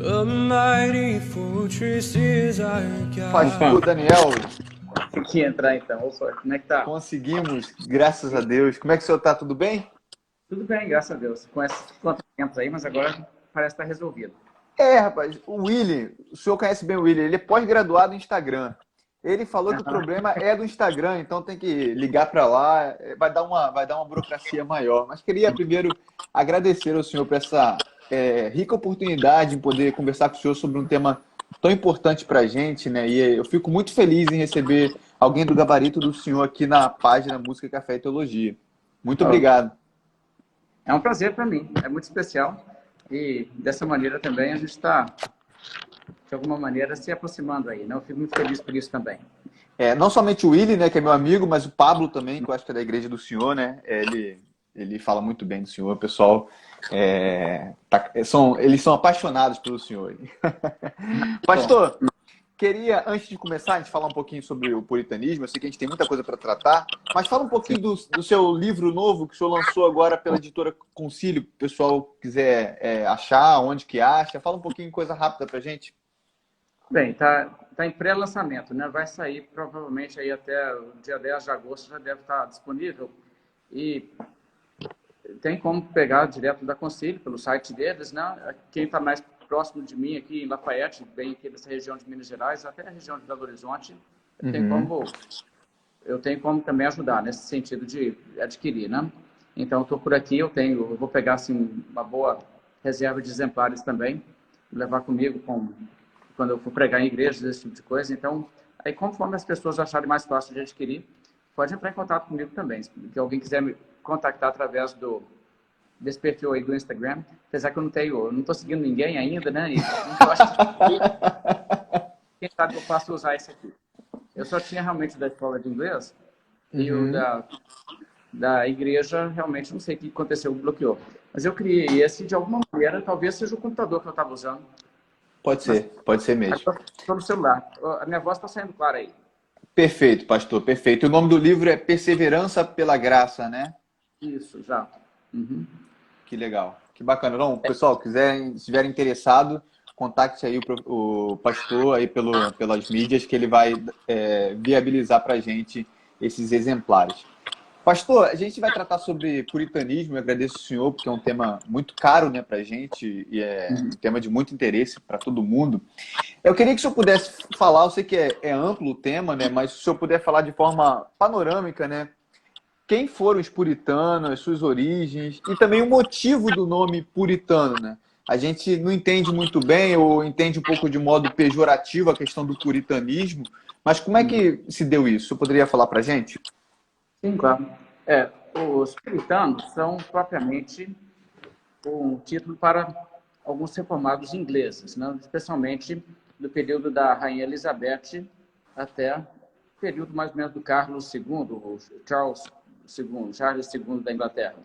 A mighty fortress is our Pastor God. Daniel, Tem que entrar então. Opa, como é que tá? conseguimos, graças a Deus. Como é que o senhor está? Tudo bem? Tudo bem, graças a Deus. Com esses contratempos aí, mas agora parece estar resolvido. Rapaz, o senhor conhece bem o William, ele é pós-graduado em Instagram. Ele falou que o problema é do Instagram, então tem que ligar para lá, vai dar uma burocracia maior. Mas queria primeiro agradecer ao senhor por essa rica oportunidade em poder conversar com o senhor sobre um tema tão importante para a gente, né? E eu fico muito feliz em receber alguém do gabarito do senhor aqui na página Música, Café e Teologia. Muito Ó, obrigado. é um prazer para mim, é muito especial. E dessa maneira também a gente está, de alguma maneira, se aproximando aí, né? Eu fico muito feliz por isso também. Não somente o Willy, né, que é meu amigo, mas o Pablo também, que eu acho que é da igreja do senhor, né? Ele fala muito bem do senhor, o pessoal eles são apaixonados pelo senhor. Bom, Pastor, queria, antes de começar, a gente falar um pouquinho sobre o puritanismo. Eu sei que a gente tem muita coisa para tratar, mas fala um sim. pouquinho do seu livro novo que o senhor lançou agora pela editora Concílio, se o pessoal quiser achar, onde que acha. Fala um pouquinho, coisa rápida para gente. Bem, tá em pré-lançamento, né? Vai sair provavelmente aí até o dia 10 de agosto, já deve estar disponível. E tem como pegar direto da Conselho, pelo site deles, né? Quem está mais próximo de mim aqui em Lafayette, bem aqui dessa região de Minas Gerais, até a região de Belo Horizonte, eu tenho como também ajudar nesse sentido de adquirir, né? Então, estou por aqui, eu vou pegar assim uma boa reserva de exemplares também, levar comigo quando eu for pregar em igrejas, esse tipo de coisa. Então, aí conforme as pessoas acharem mais fácil de adquirir, pode entrar em contato comigo também. Se alguém quiser me contactar através desse perfil aí do Instagram, apesar que eu não estou seguindo ninguém ainda, né? E não gosto de... Quem sabe eu posso usar esse aqui. Eu só tinha realmente o da escola de inglês e o da igreja, realmente não sei o que aconteceu, bloqueou. Mas eu criei esse de alguma maneira, talvez seja o computador que eu estava usando. Mas Pode ser mesmo. agora estou no celular. A minha voz está saindo clara aí. Perfeito, pastor, perfeito. O nome do livro é Perseverança pela Graça, né? Isso, já. Uhum. Que legal, que bacana. Não, pessoal, se estiver interessado, contacte aí o pastor aí pelas mídias que ele vai viabilizar para a gente esses exemplares. Pastor, a gente vai tratar sobre puritanismo. Eu agradeço o senhor porque é um tema muito caro, né, para a gente e é um tema de muito interesse para todo mundo. Eu queria que o senhor pudesse falar, eu sei que é amplo o tema, né, mas se o senhor puder falar de forma panorâmica, né, quem foram os puritanos, as suas origens e também o motivo do nome puritano, né? A gente não entende muito bem ou entende um pouco de modo pejorativo a questão do puritanismo, mas como é que se deu isso? Você poderia falar para a gente? Sim, claro. Os puritanos são propriamente um título para alguns reformados ingleses, né? Especialmente do período da Rainha Elizabeth até o período mais ou menos do Carlos II, ou Charles II da Inglaterra.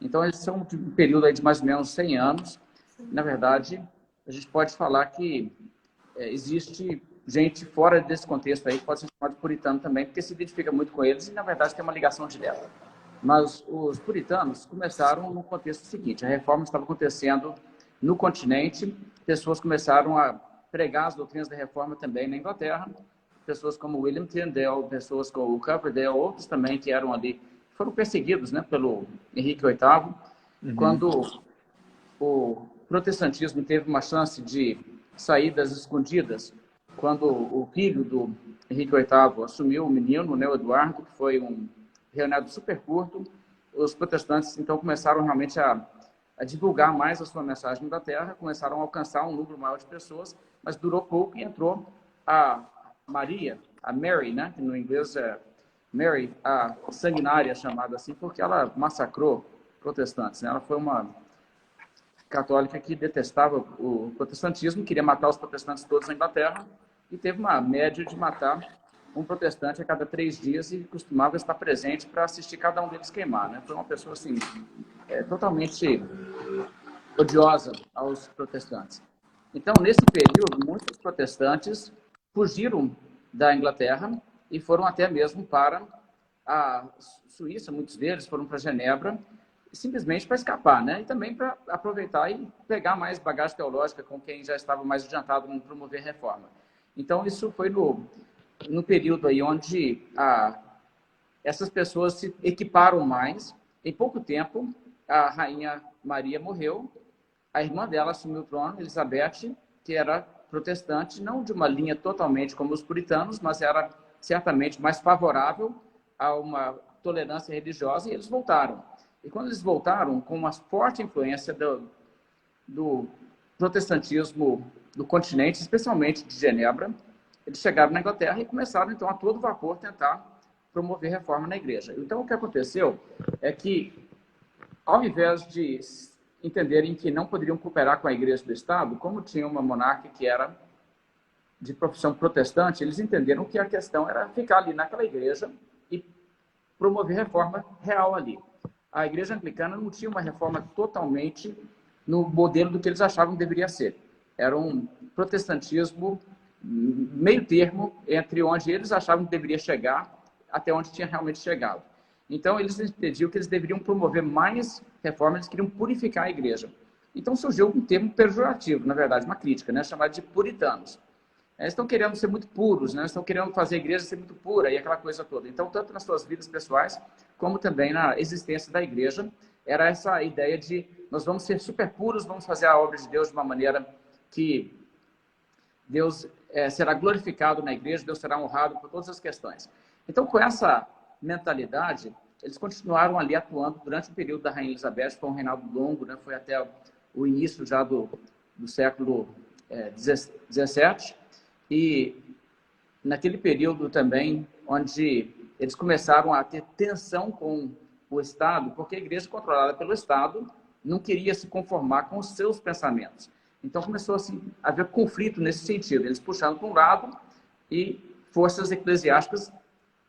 Então, eles são de um período aí de mais ou menos 100 anos. Na verdade, a gente pode falar que existe gente fora desse contexto aí que pode ser chamado de puritano também, porque se identifica muito com eles e, na verdade, tem uma ligação direta. Mas os puritanos começaram no contexto seguinte: a reforma estava acontecendo no continente, pessoas começaram a pregar as doutrinas da reforma também na Inglaterra, pessoas como William Tyndale, pessoas como Coverdale, outros também que eram ali, foram perseguidos, né, pelo Henrique VIII, quando o protestantismo teve uma chance de saídas escondidas, quando o filho do Henrique VIII assumiu o menino, né, o Eduardo, que foi um reinado super curto. Os protestantes, então, começaram realmente a divulgar mais a sua mensagem na Inglaterra, começaram a alcançar um número maior de pessoas, mas durou pouco e entrou a Maria, a Mary, né, que no inglês é Mary, a sanguinária, chamada assim, porque ela massacrou protestantes, né? Ela foi uma católica que detestava o protestantismo, queria matar os protestantes todos na Inglaterra e teve uma média de matar um protestante a cada 3 dias e costumava estar presente para assistir cada um deles queimar, né? Foi uma pessoa assim totalmente odiosa aos protestantes. Então, nesse período, muitos protestantes fugiram da Inglaterra e foram até mesmo para a Suíça, muitos deles foram para Genebra, simplesmente para escapar, né? E também para aproveitar e pegar mais bagagem teológica com quem já estava mais adiantado em promover reforma. Então, isso foi no período aí onde essas pessoas se equiparam mais. Em pouco tempo, a rainha Maria morreu, a irmã dela assumiu o trono, Elizabeth, que era protestante, não de uma linha totalmente como os puritanos, mas era certamente mais favorável a uma tolerância religiosa, e eles voltaram. E quando eles voltaram, com uma forte influência do protestantismo do continente, especialmente de Genebra, eles chegaram na Inglaterra e começaram, então, a todo vapor tentar promover reforma na igreja. Então, o que aconteceu é que, ao invés de entenderem que não poderiam cooperar com a igreja do Estado, como tinha uma monarca que era de profissão protestante, eles entenderam que a questão era ficar ali naquela igreja e promover reforma real ali. A igreja anglicana não tinha uma reforma totalmente no modelo do que eles achavam que deveria ser. Era um protestantismo meio termo entre onde eles achavam que deveria chegar até onde tinha realmente chegado. Então, eles entendiam que eles deveriam promover mais reformas, eles queriam purificar a igreja. Então, surgiu um termo pejorativo, na verdade, uma crítica, né, chamado de puritanos. Eles estão querendo ser muito puros, né? Estão querendo fazer a igreja ser muito pura e aquela coisa toda. Então, tanto nas suas vidas pessoais, como também na existência da igreja, era essa ideia de nós vamos ser super puros, vamos fazer a obra de Deus de uma maneira que Deus será glorificado na igreja, Deus será honrado por todas as questões. Então, com essa mentalidade, eles continuaram ali atuando durante o período da Rainha Elizabeth, foi um reinado longo, né? Foi até o início já do século XVII, e naquele período também, onde eles começaram a ter tensão com o Estado, porque a igreja controlada pelo Estado não queria se conformar com os seus pensamentos. Então começou assim, a haver conflito nesse sentido, eles puxando para um lado e forças eclesiásticas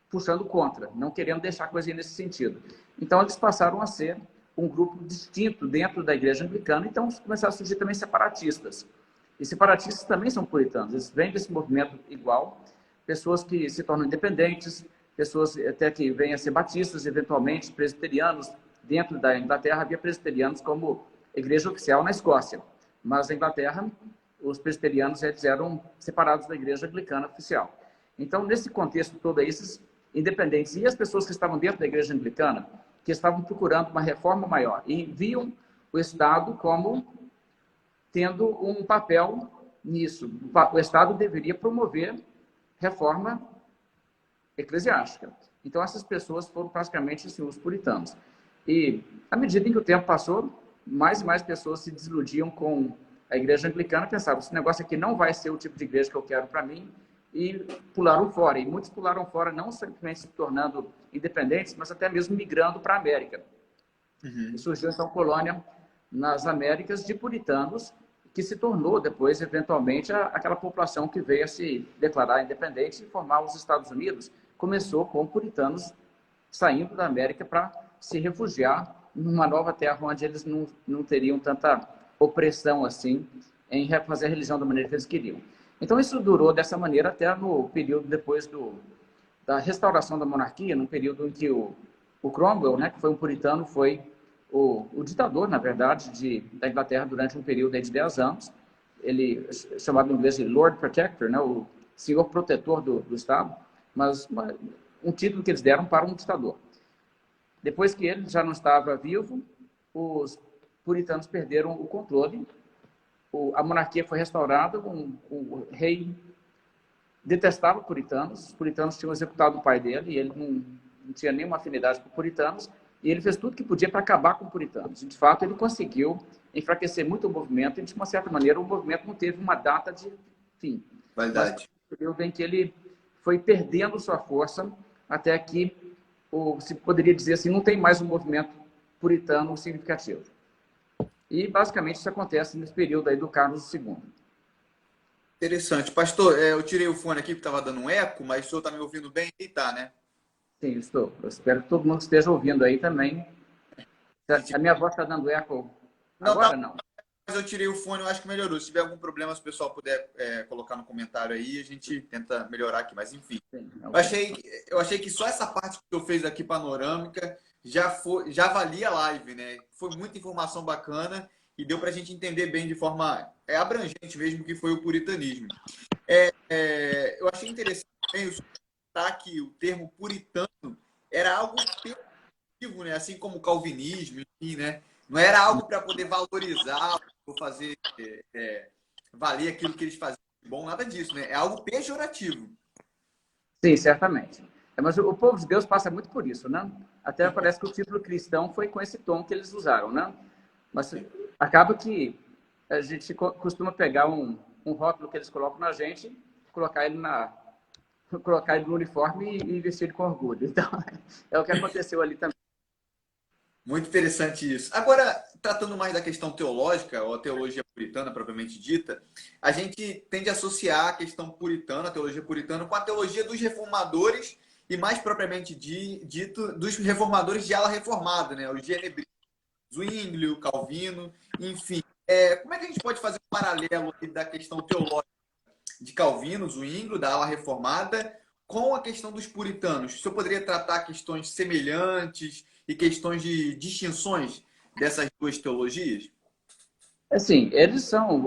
puxando contra, não querendo deixar a coisa nesse sentido. Então eles passaram a ser um grupo distinto dentro da igreja anglicana, então começaram a surgir também separatistas. E separatistas também são puritanos, eles vêm desse movimento igual, pessoas que se tornam independentes, pessoas até que vêm a ser batistas, eventualmente presbiterianos. Dentro da Inglaterra havia presbiterianos como igreja oficial na Escócia, mas na Inglaterra os presbiterianos eram separados da igreja anglicana oficial. Então, nesse contexto todo, esses independentes e as pessoas que estavam dentro da igreja anglicana, que estavam procurando uma reforma maior e viam o Estado como tendo um papel nisso. O Estado deveria promover reforma eclesiástica. Então, essas pessoas foram praticamente assim, os puritanos. E, à medida em que o tempo passou, mais e mais pessoas se desiludiam com a igreja anglicana, pensavam, esse negócio aqui não vai ser o tipo de igreja que eu quero para mim, e pularam fora. E muitos pularam fora, não simplesmente se tornando independentes, mas até mesmo migrando para a América. Uhum. E surgiu, então, colônia nas Américas de puritanos, que se tornou depois, eventualmente, aquela população que veio a se declarar independente e formar os Estados Unidos. Começou com puritanos saindo da América para se refugiar numa nova terra onde eles não teriam tanta opressão assim em fazer a religião da maneira que eles queriam. Então, isso durou dessa maneira até no período depois da restauração da monarquia, no período em que o Cromwell, né, que foi um puritano, foi o ditador, na verdade, da Inglaterra durante um período de 10 anos. Ele é chamado em inglês de Lord Protector, né, o senhor protetor do Estado, mas um título que eles deram para um ditador. Depois que ele já não estava vivo, os puritanos perderam o controle, a monarquia foi restaurada, o rei detestava os puritanos tinham executado o pai dele, e ele não tinha nenhuma afinidade com puritanos, e ele fez tudo que podia para acabar com os puritanos. E, de fato, ele conseguiu enfraquecer muito o movimento, e, de uma certa maneira, o movimento não teve uma data de fim. Verdade. Mas eu vejo que ele foi perdendo sua força até que, se poderia dizer assim, não tem mais um movimento puritano significativo. E, basicamente, isso acontece nesse período aí do Carlos II. Interessante. Pastor, eu tirei o fone aqui que estava dando um eco, mas o senhor está me ouvindo bem? E tá, né? Sim, estou. Eu espero que todo mundo esteja ouvindo aí também. A minha voz está dando eco agora? Não. Mas eu tirei o fone, eu acho que melhorou. Se tiver algum problema, se o pessoal puder colocar no comentário aí, a gente tenta melhorar aqui. Mas, enfim. Sim, eu achei que só essa parte que o senhor fez aqui panorâmica já valia a live, né? Foi muita informação bacana e deu para a gente entender bem de forma abrangente mesmo que foi o puritanismo. Eu achei interessante também o senhor citar que o termo puritano era algo pejorativo, né? Assim como o calvinismo, enfim, né? Não era algo para poder valorizar ou fazer valer aquilo que eles faziam de bom, nada disso, né? É algo pejorativo. Sim, certamente. Mas o povo de Deus passa muito por isso, né? Até parece que o título cristão foi com esse tom que eles usaram, né? Mas acaba que a gente costuma pegar um rótulo que eles colocam na gente, colocar ele no uniforme e vestir ele com orgulho. Então, é o que aconteceu ali também. Muito interessante isso. Agora, tratando mais da questão teológica, ou a teologia puritana propriamente dita, a gente tende a associar a questão puritana, a teologia puritana, com a teologia dos reformadores e, mais propriamente dito, dos reformadores de ala reformada, né? Os genebrinos, Zwinglio, Calvino, enfim. Como é que a gente pode fazer um paralelo da questão teológica de Calvino, Zwinglio, da ala reformada, com a questão dos puritanos? O senhor poderia tratar questões semelhantes e questões de distinções dessas duas teologias? Assim,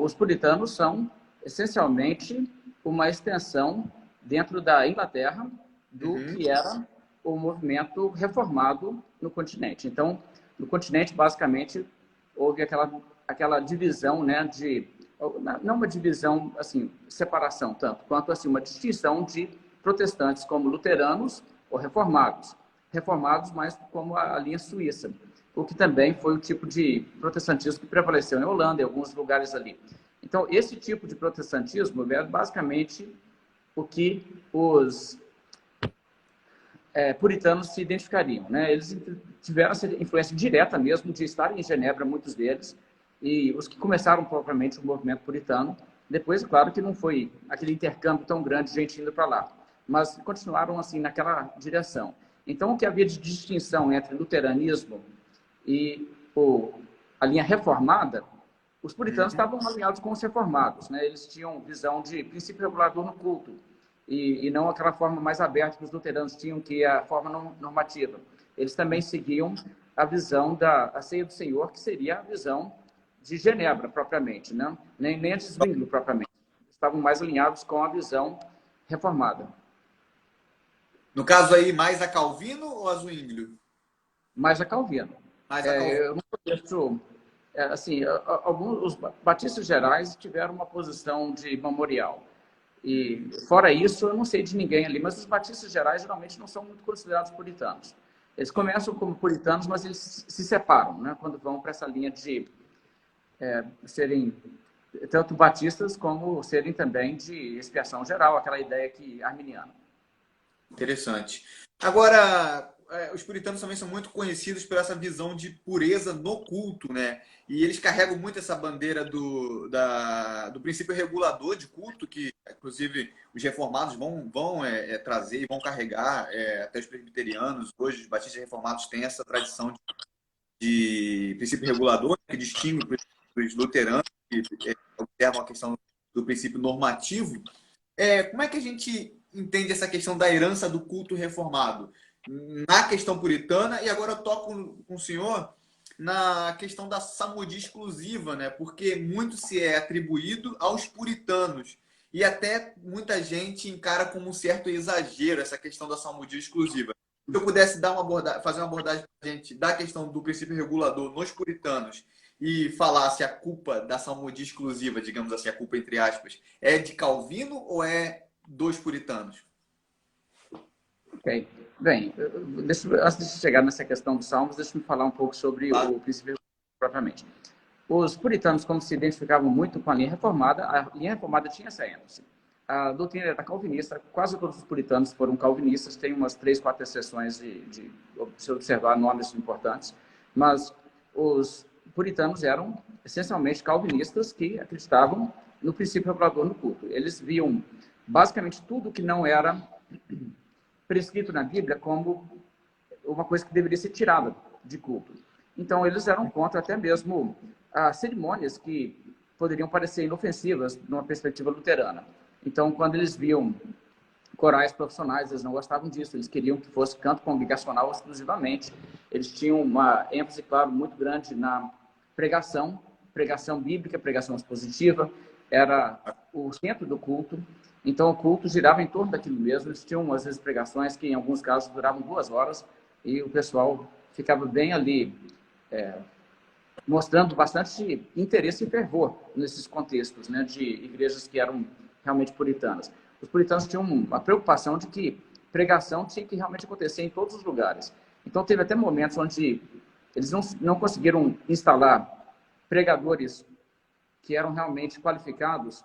os puritanos são essencialmente uma extensão dentro da Inglaterra do que era o movimento reformado no continente. Então, no continente, basicamente, houve aquela divisão, né, não uma divisão, assim, separação tanto, quanto assim, uma distinção de protestantes como luteranos ou reformados. Reformados, mas como a linha suíça, o que também foi o tipo de protestantismo que prevaleceu na Holanda, em alguns lugares ali. Então, esse tipo de protestantismo é basicamente o que os puritanos se identificariam, né? Eles tiveram essa influência direta mesmo de estarem em Genebra, muitos deles, e os que começaram propriamente o movimento puritano. Depois, claro que não foi aquele intercâmbio tão grande de gente indo para lá, mas continuaram assim naquela direção. Então, o que havia de distinção entre luteranismo e a linha reformada, os puritanos estavam alinhados com os reformados, né? Eles tinham visão de princípio regulador no culto, e não aquela forma mais aberta que os luteranos tinham, que é a forma normativa. Eles também seguiam a visão da ceia do Senhor, que seria a visão de Genebra, propriamente, né? Nem a de Zwinglio, propriamente. Estavam mais alinhados com a visão reformada. No caso aí, mais a Calvino ou a Zwinglio? Mais a Calvino. Mais a Calvino. Eu não conheço... assim, os batistas gerais tiveram uma posição de memorial. E, fora isso, eu não sei de ninguém ali, mas os batistas gerais geralmente não são muito considerados puritanos. Eles começam como puritanos, mas eles se separam, né, quando vão para essa linha de serem tanto batistas como serem também de expiação geral, aquela ideia que arminiana. Interessante. Agora, os puritanos também são muito conhecidos por essa visão de pureza no culto, né? E eles carregam muito essa bandeira do princípio regulador de culto, que, inclusive, os reformados vão trazer e vão carregar, até os presbiterianos. Hoje, os batistas reformados têm essa tradição de princípio regulador, que distingue os luteranos, que observam a questão do princípio normativo. Como é que a gente entende essa questão da herança do culto reformado na questão puritana? E agora eu toco com o senhor na questão da salmodia exclusiva, né? Porque muito se é atribuído aos puritanos e até muita gente encara como um certo exagero essa questão da salmodia exclusiva. Se eu pudesse fazer uma abordagem para a gente da questão do princípio regulador nos puritanos e falar se a culpa da salmodia exclusiva, digamos assim, a culpa entre aspas, é de Calvino ou é dos puritanos? Ok. Bem, antes de chegar nessa questão dos salmos, deixa-me falar um pouco sobre o princípio propriamente. Os puritanos, como se identificavam muito com a linha reformada tinha essa ênfase. A doutrina era calvinista, quase todos os puritanos foram calvinistas, tem umas 3, 4 exceções se observar nomes importantes, mas os puritanos eram essencialmente calvinistas que acreditavam no princípio regulador no culto. Eles viam basicamente tudo que não era prescrito na Bíblia como uma coisa que deveria ser tirada de culto. Então, eles eram contra até mesmo cerimônias que poderiam parecer inofensivas numa perspectiva luterana. Então, quando eles viam corais profissionais, eles não gostavam disso, eles queriam que fosse canto congregacional exclusivamente. eles tinham uma ênfase, claro, muito grande na pregação bíblica, pregação expositiva, era o centro do culto. Então, o culto girava em torno daquilo mesmo. Eles tinham, às vezes, pregações que, em alguns casos, duravam 2 horas e o pessoal ficava bem ali, mostrando bastante interesse e fervor nesses contextos, né, de igrejas que eram realmente puritanas. Os puritanos tinham uma preocupação de que pregação tinha que realmente acontecer em todos os lugares. Então, teve até momentos onde eles não conseguiram instalar pregadores que eram realmente qualificados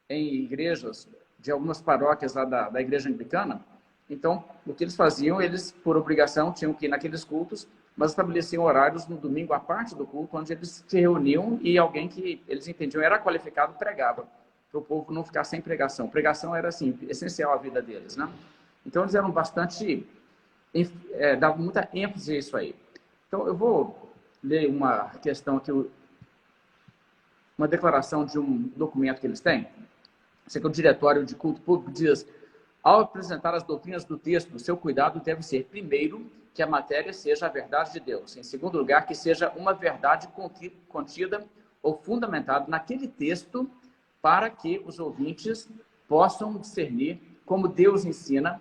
em igrejas de algumas paróquias lá da igreja anglicana. Então, o que eles faziam, eles, por obrigação, tinham que ir naqueles cultos, mas estabeleciam horários no domingo, à parte do culto, onde eles se reuniam e alguém que eles entendiam era qualificado pregava, para o povo não ficar sem pregação. Pregação era, assim, essencial à vida deles, né? Então, eles eram bastante... davam muita ênfase a isso aí. Então, eu vou ler uma questão aqui, uma declaração de um documento que eles têm. Esse aqui é o Diretório de Culto Público, diz: ao apresentar as doutrinas do texto, seu cuidado deve ser, primeiro, que a matéria seja a verdade de Deus. Em segundo lugar, que seja uma verdade contida ou fundamentada naquele texto, para que os ouvintes possam discernir como Deus ensina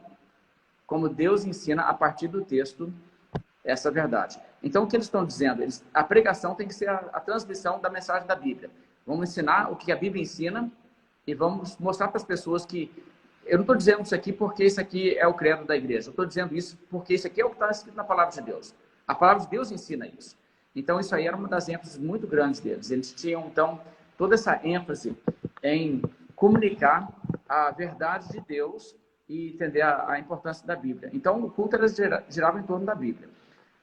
a partir do texto essa verdade. Então, o que eles estão dizendo? A pregação tem que ser a transmissão da mensagem da Bíblia. Vamos ensinar o que a Bíblia ensina e vamos mostrar para as pessoas que... Eu não estou dizendo isso aqui porque isso aqui é o credo da igreja. Eu estou dizendo isso porque isso aqui é o que está escrito na Palavra de Deus. A Palavra de Deus ensina isso. Então, isso aí era uma das ênfases muito grandes deles. Eles tinham, então, toda essa ênfase em comunicar a verdade de Deus e entender a importância da Bíblia. Então, o culto girava em torno da Bíblia.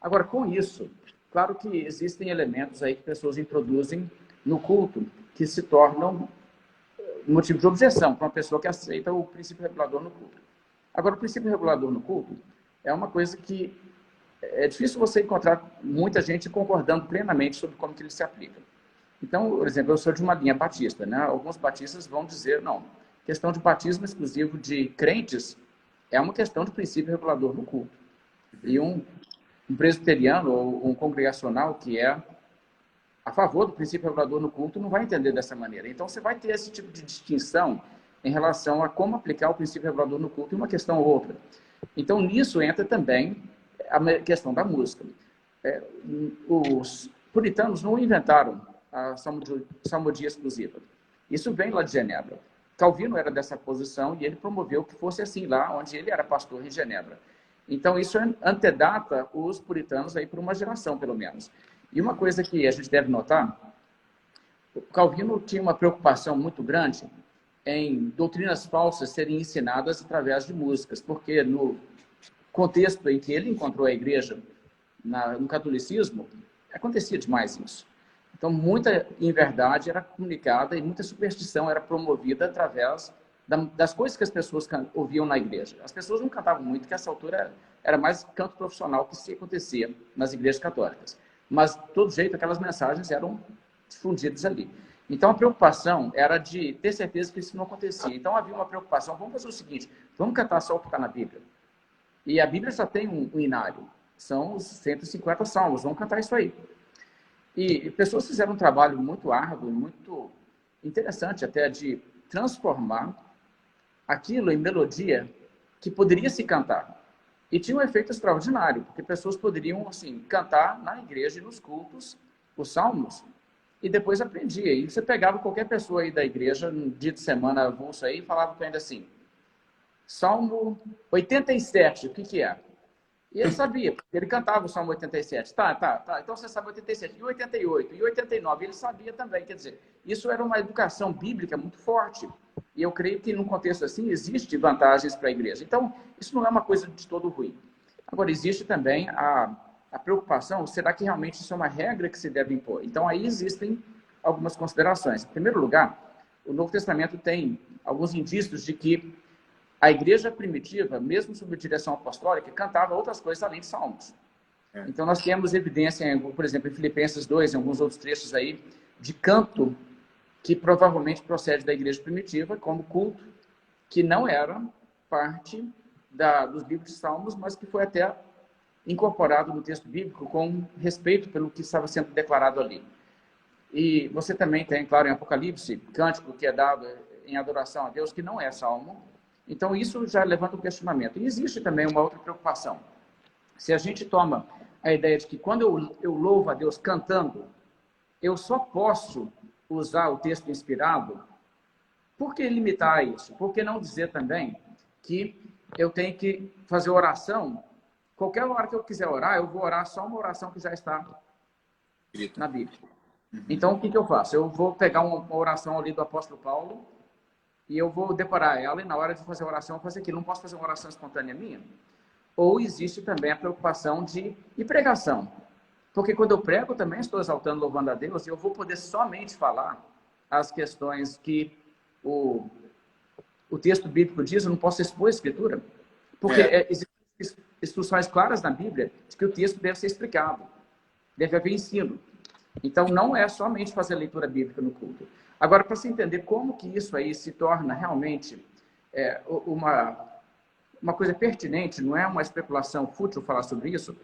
Agora, com isso, claro que existem elementos aí que pessoas introduzem no culto que se tornam motivo de objeção para uma pessoa que aceita o princípio regulador no culto. Agora, o princípio regulador no culto é uma coisa que é difícil você encontrar muita gente concordando plenamente sobre como que ele se aplica. Então, por exemplo, eu sou de uma linha batista, né? Alguns batistas vão dizer, não, questão de batismo exclusivo de crentes é uma questão de princípio regulador no culto. E um presbiteriano ou um congregacional que é a favor do princípio regulador no culto não vai entender dessa maneira. Então, você vai ter esse tipo de distinção em relação a como aplicar o princípio regulador no culto em uma questão ou outra. Então, nisso entra também a questão da música. Os puritanos não inventaram a salmodia exclusiva. Isso vem lá de Genebra. Calvino era dessa posição e ele promoveu que fosse assim lá, onde ele era pastor em Genebra. Então, isso antedata os puritanos aí por uma geração, pelo menos. E uma coisa que a gente deve notar, Calvino tinha uma preocupação muito grande em doutrinas falsas serem ensinadas através de músicas, porque no contexto em que ele encontrou a igreja, no catolicismo, acontecia demais isso. Então, muita inverdade era comunicada e muita superstição era promovida através das coisas que as pessoas ouviam na igreja. As pessoas não cantavam muito, que essa altura era mais canto profissional que se acontecia nas igrejas católicas. Mas, de todo jeito, aquelas mensagens eram difundidas ali. Então, a preocupação era de ter certeza que isso não acontecia. Então, havia uma preocupação, vamos fazer o seguinte, vamos cantar só o que está na Bíblia. E a Bíblia só tem um inário, são os 150 salmos, vamos cantar isso aí. E pessoas fizeram um trabalho muito árduo, muito interessante até, de transformar aquilo em melodia que poderia se cantar. E tinha um efeito extraordinário, porque pessoas poderiam, assim, cantar na igreja e nos cultos os salmos, e depois aprendia. E você pegava qualquer pessoa aí da igreja, num dia de semana avulso aí, e falava com ele assim, Salmo 87, o que que é? E ele sabia, porque ele cantava o Salmo 87. Tá, então você sabe 87, e 88, e 89, ele sabia também. Quer dizer, isso era uma educação bíblica muito forte. E eu creio que, num contexto assim, existe vantagens para a igreja. Então, isso não é uma coisa de todo ruim. Agora, existe também a preocupação, será que realmente isso é uma regra que se deve impor? Então, aí existem algumas considerações. Em primeiro lugar, o Novo Testamento tem alguns indícios de que a igreja primitiva, mesmo sob direção apostólica, cantava outras coisas além de salmos. Então, nós temos evidência, por exemplo, em Filipenses 2, em alguns outros trechos aí, de canto que provavelmente procede da igreja primitiva, como culto, que não era parte dos livros de salmos, mas que foi até incorporado no texto bíblico com respeito pelo que estava sendo declarado ali. E você também tem, claro, em Apocalipse, cântico que é dado em adoração a Deus, que não é salmo. Então, isso já levanta um questionamento. E existe também uma outra preocupação. Se a gente toma a ideia de que quando eu louvo a Deus cantando, eu só posso usar o texto inspirado, por que limitar isso? Por que não dizer também que eu tenho que fazer oração? Qualquer hora que eu quiser orar, eu vou orar só uma oração que já está na Bíblia. Então, o que eu faço? Eu vou pegar uma oração ali do apóstolo Paulo e eu vou decorar ela, e na hora de fazer a oração, eu vou fazer aquilo. Não posso fazer uma oração espontânea minha? Ou existe também a preocupação de pregação. Porque quando eu prego, também estou exaltando, louvando a Deus, e eu vou poder somente falar as questões que o texto bíblico diz, eu não posso expor a Escritura. Porque existem instruções claras na Bíblia de que o texto deve ser explicado, deve haver ensino. Então, não é somente fazer leitura bíblica no culto. Agora, para se entender como que isso aí se torna realmente uma coisa pertinente, não é uma especulação fútil falar sobre isso,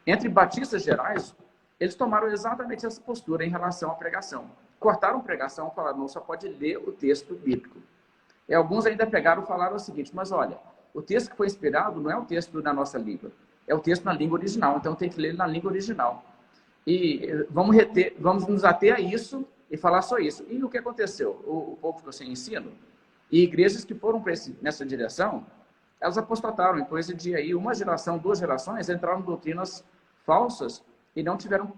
entre batistas gerais, eles tomaram exatamente essa postura em relação à pregação. Cortaram pregação, falaram, não, só pode ler o texto bíblico. E alguns ainda pegaram e falaram o seguinte, mas olha, o texto que foi inspirado não é o texto na nossa língua, é o texto na língua original, então tem que ler na língua original. E vamos nos ater a isso e falar só isso. E o que aconteceu? O povo ficou sem ensino, e igrejas que foram nessa direção, elas apostataram. Em coisa de aí, uma geração, 2 gerações, entraram em doutrinas falsas e não tiveram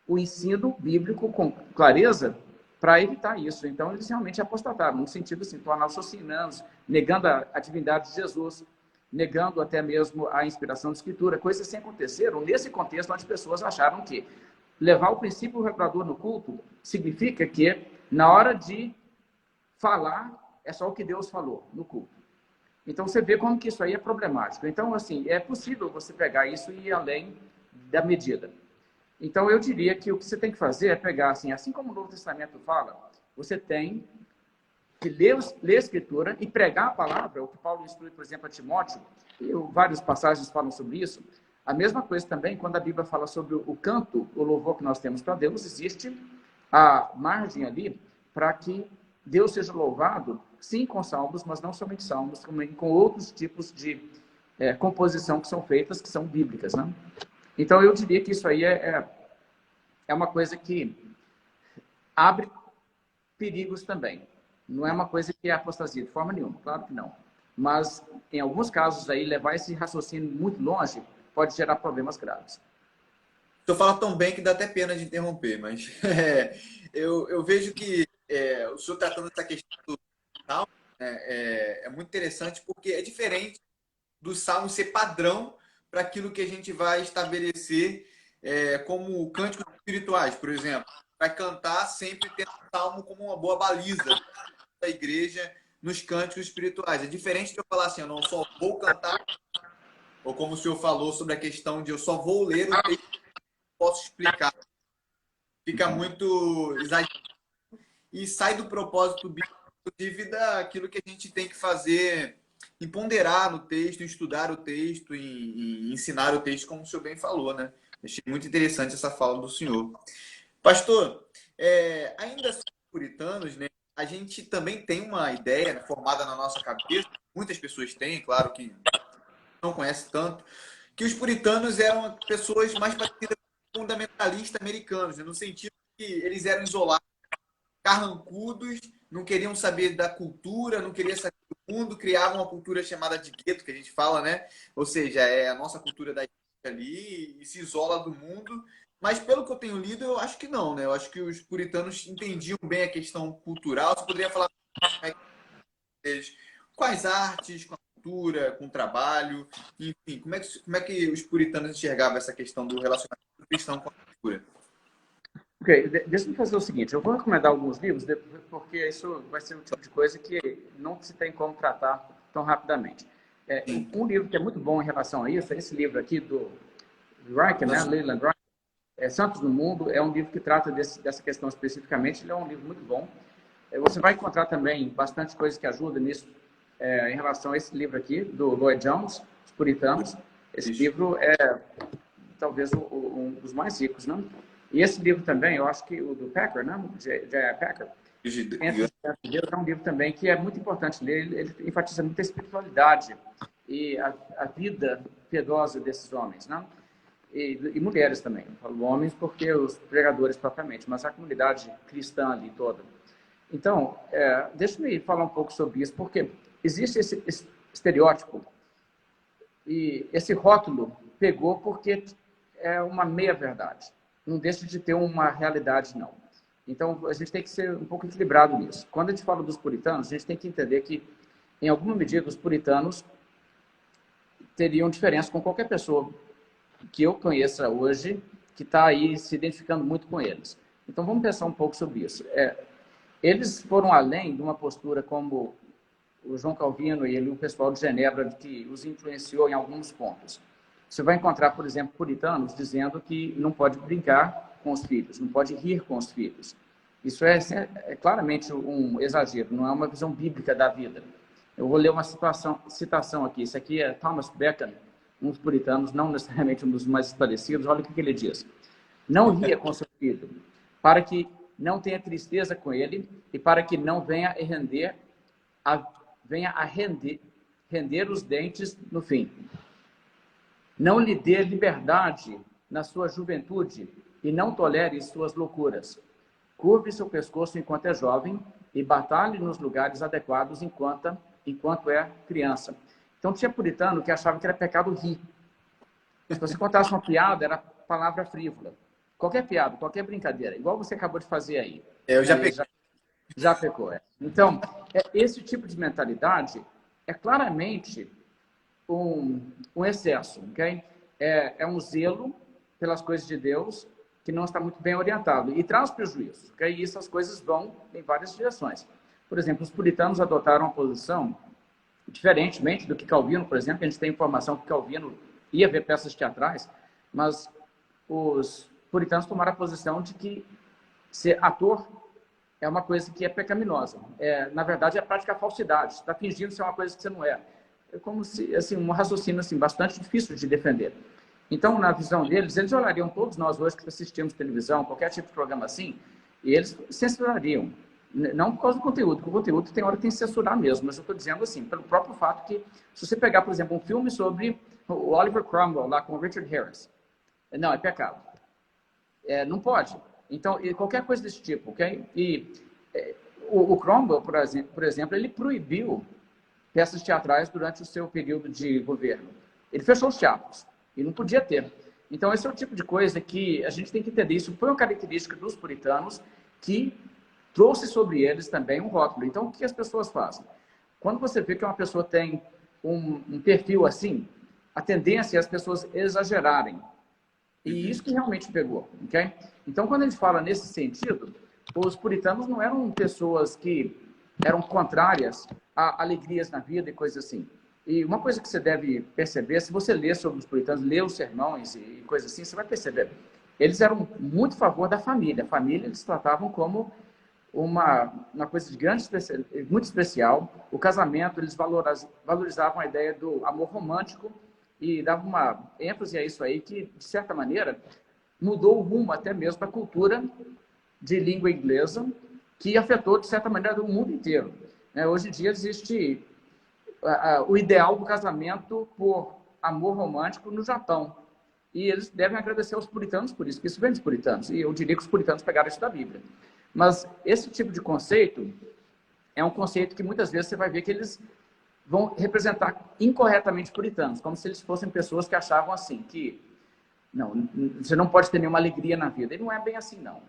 o ensino bíblico com clareza para evitar isso. Então, eles realmente apostataram, no sentido assim, tornar-se socinanos, negando a divindade de Jesus, negando até mesmo a inspiração da Escritura. Coisas assim aconteceram nesse contexto onde pessoas acharam que levar o princípio regulador no culto significa que, na hora de falar, é só o que Deus falou no culto. Então, você vê como que isso aí é problemático. Então, assim, é possível você pegar isso e ir além da medida. Então, eu diria que o que você tem que fazer é pegar, assim como o Novo Testamento fala, você tem que ler a Escritura e pregar a palavra, o que Paulo instrui, por exemplo, a Timóteo, e várias passagens falam sobre isso. A mesma coisa também, quando a Bíblia fala sobre o canto, o louvor que nós temos para Deus, existe a margem ali para que Deus seja louvado, sim, com salmos, mas não somente salmos, também com outros tipos de composição que são feitas, que são bíblicas, né? Então, eu diria que isso aí é uma coisa que abre perigos também. Não é uma coisa que é apostasia, de forma nenhuma, claro que não. Mas, em alguns casos, aí, levar esse raciocínio muito longe pode gerar problemas graves. O senhor fala tão bem que dá até pena de interromper, mas eu vejo que o senhor tratando essa questão do salmo é muito interessante, porque é diferente do salmo ser padrão para aquilo que a gente vai estabelecer como cânticos espirituais, por exemplo. Vai cantar sempre tendo o salmo como uma boa baliza da igreja nos cânticos espirituais. É diferente de eu falar assim, eu não só vou cantar, ou como o senhor falou sobre a questão de eu só vou ler o texto, posso explicar. Fica muito exagerado e sai do propósito bíblico, inclusive daquilo que a gente tem que fazer, em ponderar no texto, em estudar o texto, em ensinar o texto, como o senhor bem falou, né? Achei muito interessante essa fala do senhor. Pastor, ainda assim, puritanos, né? A gente também tem uma ideia, né, formada na nossa cabeça, muitas pessoas têm, claro que não conhecem tanto, que os puritanos eram pessoas mais parecidas com fundamentalistas americanos, né, no sentido que eles eram isolados, carrancudos, não queriam saber da cultura, não queriam saber do mundo, criavam uma cultura chamada de gueto, que a gente fala, né? Ou seja, é a nossa cultura da ali e se isola do mundo. Mas pelo que eu tenho lido, eu acho que não, né? Eu acho que os puritanos entendiam bem a questão cultural. Você poderia falar com as artes, com a cultura, com o trabalho, enfim, como é que os puritanos enxergavam essa questão do relacionamento cristão com a cultura? Ok, deixa eu fazer o seguinte, eu vou recomendar alguns livros, porque isso vai ser um tipo de coisa que não se tem como tratar tão rapidamente. Um livro que é muito bom em relação a isso é esse livro aqui do Reich, né? Leland Reich, Santos no Mundo, é um livro que trata dessa questão especificamente, ele é um livro muito bom. Você vai encontrar também bastante coisa que ajuda nisso, em relação a esse livro aqui, do Lloyd Jones, Os Puritanos. Esse livro é talvez um dos mais ricos, né? E esse livro também, eu acho que o do Packer, né? J.I. Packer, Entre os Sete Deus, é um livro também que é muito importante ler. Ele enfatiza muito a espiritualidade e a vida piedosa desses homens, né? E mulheres também. Eu falo homens porque os pregadores propriamente, mas a comunidade cristã ali toda. Então, deixa-me falar um pouco sobre isso, porque existe esse estereótipo e esse rótulo pegou porque é uma meia-verdade. Não deixa de ter uma realidade, não. Então, a gente tem que ser um pouco equilibrado nisso. Quando a gente fala dos puritanos, a gente tem que entender que, em alguma medida, os puritanos teriam diferença com qualquer pessoa que eu conheça hoje, que está aí se identificando muito com eles. Então, vamos pensar um pouco sobre isso. Eles foram além de uma postura como o João Calvino e o pessoal de Genebra, que os influenciou em alguns pontos. Você vai encontrar, por exemplo, puritanos dizendo que não pode brincar com os filhos, não pode rir com os filhos. Isso é claramente um exagero, não é uma visão bíblica da vida. Eu vou ler uma citação aqui. Isso aqui é Thomas Bacon, um dos puritanos, não necessariamente um dos mais esclarecidos. Olha o que ele diz. Não ria com seu filho, para que não tenha tristeza com ele e para que não venha a render os dentes no fim. Não lhe dê liberdade na sua juventude e não tolere suas loucuras. Curve seu pescoço enquanto é jovem e batalhe nos lugares adequados enquanto é criança. Então, tinha puritano que achava que era pecado rir. Se você contasse uma piada, era palavra frívola. Qualquer piada, qualquer brincadeira, igual você acabou de fazer aí. Eu já peguei. Já pecou, Então, esse tipo de mentalidade é claramente um excesso, ok? É um zelo pelas coisas de Deus que não está muito bem orientado e traz prejuízo, ok? E essas coisas vão em várias direções. Por exemplo, os puritanos adotaram uma posição diferentemente do que Calvino, por exemplo. A gente tem informação que Calvino ia ver peças teatrais, mas os puritanos tomaram a posição de que ser ator é uma coisa que é pecaminosa. Na verdade, é praticar falsidade. Você está fingindo ser uma coisa que você não é. É como se, assim, um raciocínio assim, bastante difícil de defender. Então, na visão deles, eles olhariam todos nós hoje que assistimos televisão, qualquer tipo de programa assim, e eles censurariam. Não por causa do conteúdo, porque o conteúdo tem hora que tem que censurar mesmo, mas eu estou dizendo assim, pelo próprio fato que, se você pegar, por exemplo, um filme sobre o Oliver Cromwell, lá com o Richard Harris, não, é pecado. Não pode. Então, qualquer coisa desse tipo, ok? E o Cromwell, por exemplo, ele proibiu peças teatrais durante o seu período de governo. Ele fechou os teatros e não podia ter. Então, esse é o tipo de coisa que a gente tem que entender. Isso foi uma característica dos puritanos que trouxe sobre eles também um rótulo. Então, o que as pessoas fazem? Quando você vê que uma pessoa tem um perfil assim, a tendência é as pessoas exagerarem. E isso que realmente pegou, ok? Então, quando a gente fala nesse sentido, os puritanos não eram pessoas que eram contrárias a alegrias na vida e coisas assim. E uma coisa que você deve perceber, se você ler sobre os puritanos, ler os sermões e coisas assim, você vai perceber. Eles eram muito a favor da família. A família eles tratavam como uma coisa de muito especial. O casamento, eles valorizavam a ideia do amor romântico e davam uma ênfase a isso aí que, de certa maneira, mudou o rumo até mesmo da cultura de língua inglesa, que afetou, de certa maneira, o mundo inteiro. Hoje em dia existe o ideal do casamento por amor romântico no Japão. E eles devem agradecer aos puritanos por isso, que isso vem dos puritanos. E eu diria que os puritanos pegaram isso da Bíblia. Mas esse tipo de conceito é um conceito que muitas vezes você vai ver que eles vão representar incorretamente puritanos, como se eles fossem pessoas que achavam assim, que não, você não pode ter nenhuma alegria na vida. E não é bem assim, não.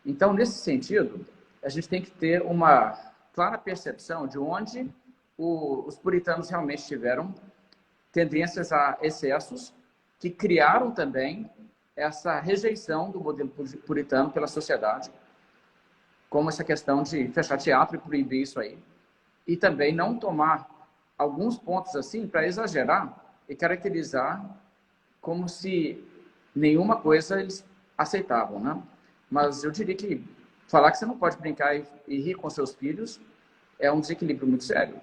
Então, nesse sentido, a gente tem que ter uma clara percepção de onde os puritanos realmente tiveram tendências a excessos que criaram também essa rejeição do modelo puritano pela sociedade, como essa questão de fechar teatro e proibir isso aí. E também não tomar alguns pontos assim para exagerar e caracterizar como se nenhuma coisa eles aceitavam, né? Mas eu diria que falar que você não pode brincar e rir com seus filhos é um desequilíbrio muito sério.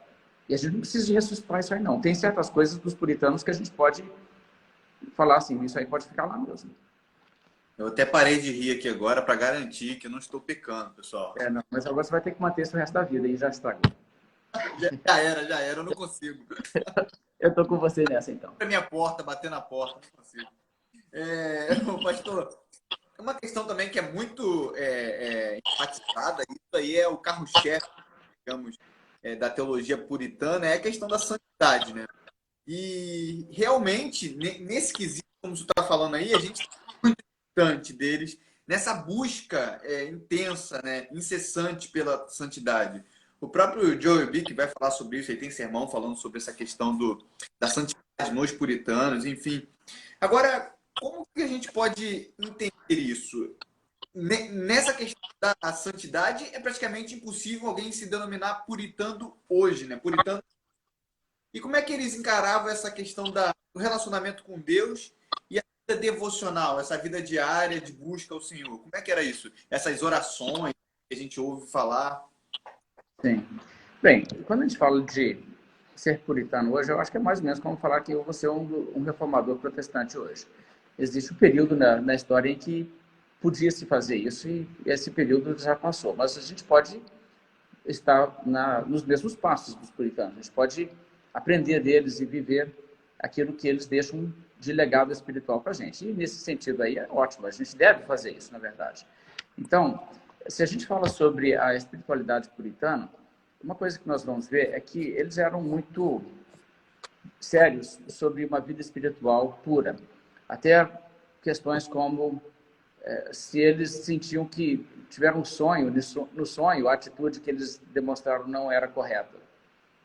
E a gente não precisa de ressuscitar isso aí, não. Tem certas coisas dos puritanos que a gente pode falar assim, isso aí pode ficar lá mesmo. Eu até parei de rir aqui agora para garantir que eu não estou pecando, pessoal. Não, mas agora você vai ter que manter isso o resto da vida, e já estragou. Já era, eu não consigo. Eu tô com você nessa, então. Para minha porta, bater na porta, não consigo. Pastor, uma questão também que é muito enfatizada, isso aí é o carro-chefe, digamos, da teologia puritana, é a questão da santidade, né? E realmente, nesse quesito, como você está falando aí, a gente está muito distante deles nessa busca intensa, né, incessante pela santidade. O próprio Joel Bick vai falar sobre isso, ele tem sermão falando sobre essa questão da santidade nos puritanos, enfim. Agora, como que a gente pode entender isso? Nessa questão da santidade, é praticamente impossível alguém se denominar puritano hoje, né? Puritano. E como é que eles encaravam essa questão do relacionamento com Deus e a vida devocional, essa vida diária de busca ao Senhor? Como é que era isso? Essas orações que a gente ouve falar. Sim. Bem, quando a gente fala de ser puritano hoje, eu acho que é mais ou menos como falar que eu vou ser um reformador protestante hoje. Existe um período na história em que podia se fazer isso e esse período já passou. Mas a gente pode estar nos mesmos passos dos puritanos. A gente pode aprender deles e viver aquilo que eles deixam de legado espiritual para a gente. E nesse sentido aí é ótimo, a gente deve fazer isso, na verdade. Então, se a gente fala sobre a espiritualidade puritana, uma coisa que nós vamos ver é que eles eram muito sérios sobre uma vida espiritual pura. Até questões como se eles sentiam que tiveram um sonho, no sonho a atitude que eles demonstraram não era correta.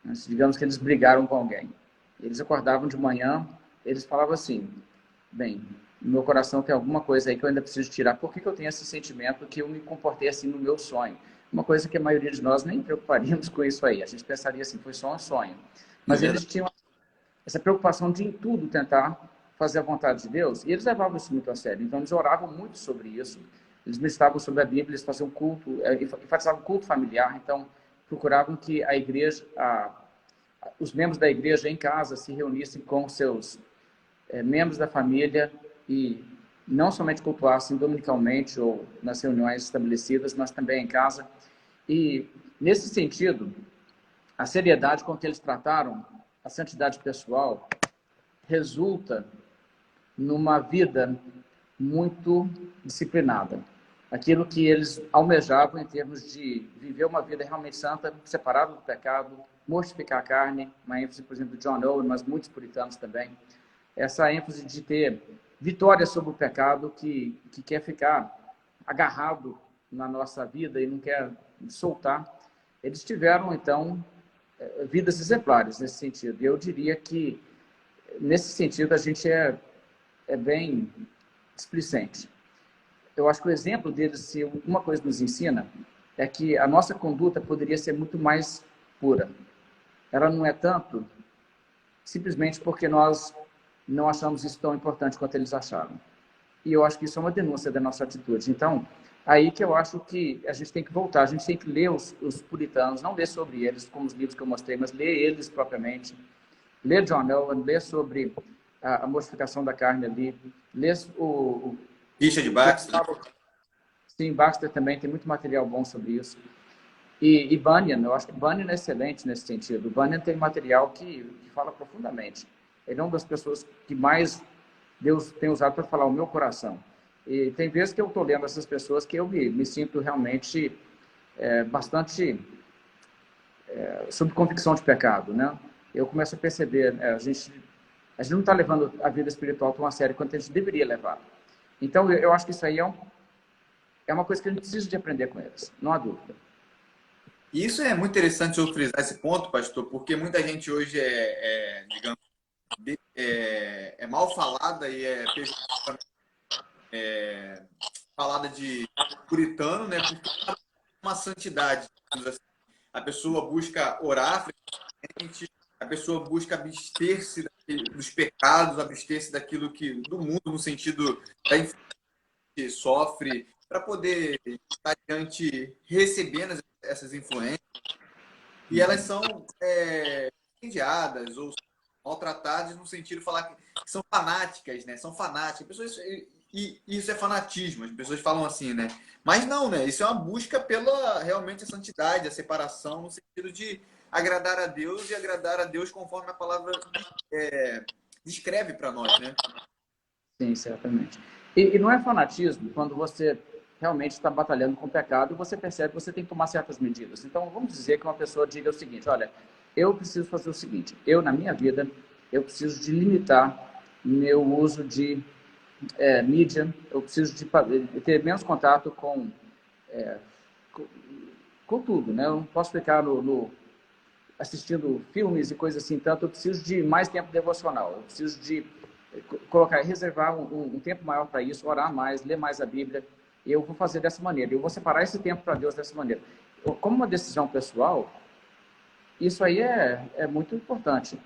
Digamos que eles brigaram com alguém. Eles acordavam de manhã, eles falavam assim, bem, no meu coração tem alguma coisa aí que eu ainda preciso tirar. Por que eu tenho esse sentimento que eu me comportei assim no meu sonho? Uma coisa que a maioria de nós nem preocuparíamos com isso aí. A gente pensaria assim, foi só um sonho. Mas eles tinham essa preocupação de em tudo tentar fazer a vontade de Deus, e eles levavam isso muito a sério. Então, eles oravam muito sobre isso, eles meditavam sobre a Bíblia, eles faziam culto, enfatizavam culto familiar, então procuravam que a igreja, os membros da igreja em casa se reunissem com seus membros da família e não somente cultuassem dominicalmente ou nas reuniões estabelecidas, mas também em casa. E, nesse sentido, a seriedade com que eles trataram a santidade pessoal resulta numa vida muito disciplinada. Aquilo que eles almejavam em termos de viver uma vida realmente santa, separada do pecado, mortificar a carne, uma ênfase, por exemplo, de John Owen, mas muitos puritanos também. Essa ênfase de ter vitória sobre o pecado que quer ficar agarrado na nossa vida e não quer soltar. Eles tiveram, então, vidas exemplares nesse sentido. E eu diria que, nesse sentido, a gente é bem displicente. Eu acho que o exemplo deles, se uma coisa nos ensina, é que a nossa conduta poderia ser muito mais pura. Ela não é tanto simplesmente porque nós não achamos isso tão importante quanto eles acharam. E eu acho que isso é uma denúncia da nossa atitude. Então, aí que eu acho que a gente tem que voltar, a gente tem que ler os puritanos, não ler sobre eles, como os livros que eu mostrei, mas ler eles propriamente, ler John Owen, ler sobre a mortificação da carne ali, ler o Richard Baxter. Sim, Baxter também tem muito material bom sobre isso. E Bunyan, eu acho que Bunyan é excelente nesse sentido. Bunyan tem material que fala profundamente. Ele é uma das pessoas que mais Deus tem usado para falar o meu coração. E tem vezes que eu estou lendo essas pessoas que eu me sinto realmente bastante sob convicção de pecado, né? Eu começo a perceber, a gente não está levando a vida espiritual tão a sério quanto a gente deveria levar. Então, eu acho que isso aí é uma coisa que a gente precisa de aprender com eles, não há dúvida. E isso é muito interessante eu frisar esse ponto, pastor, porque muita gente hoje digamos, mal falada e falada de puritano, né? Porque é uma santidade. Assim. A pessoa busca orar frequentemente, a pessoa busca abster-se dos pecados, abster-se daquilo do mundo, no sentido da influência que sofre, para poder estar diante, recebendo essas influências. E elas são incendiadas ou maltratadas no sentido de falar que são fanáticas, né? São fanáticas. Pessoas, e isso é fanatismo, as pessoas falam assim, né? Mas não, né? Isso é uma busca pela realmente a santidade, a separação, no sentido de agradar a Deus e agradar a Deus conforme a palavra descreve para nós, né? Sim, certamente. E não é fanatismo quando você realmente está batalhando com o pecado e você percebe que você tem que tomar certas medidas. Então, vamos dizer que uma pessoa diga o seguinte, olha, eu preciso fazer o seguinte, na minha vida, eu preciso de limitar meu uso de mídia, eu preciso de ter menos contato com, com tudo, né? Eu não posso ficar assistindo filmes e coisas assim, tanto eu preciso de mais tempo devocional, eu preciso de reservar um tempo maior para isso, orar mais, ler mais a Bíblia. Eu vou fazer dessa maneira, eu vou separar esse tempo para Deus dessa maneira. Como uma decisão pessoal, isso aí é muito importante.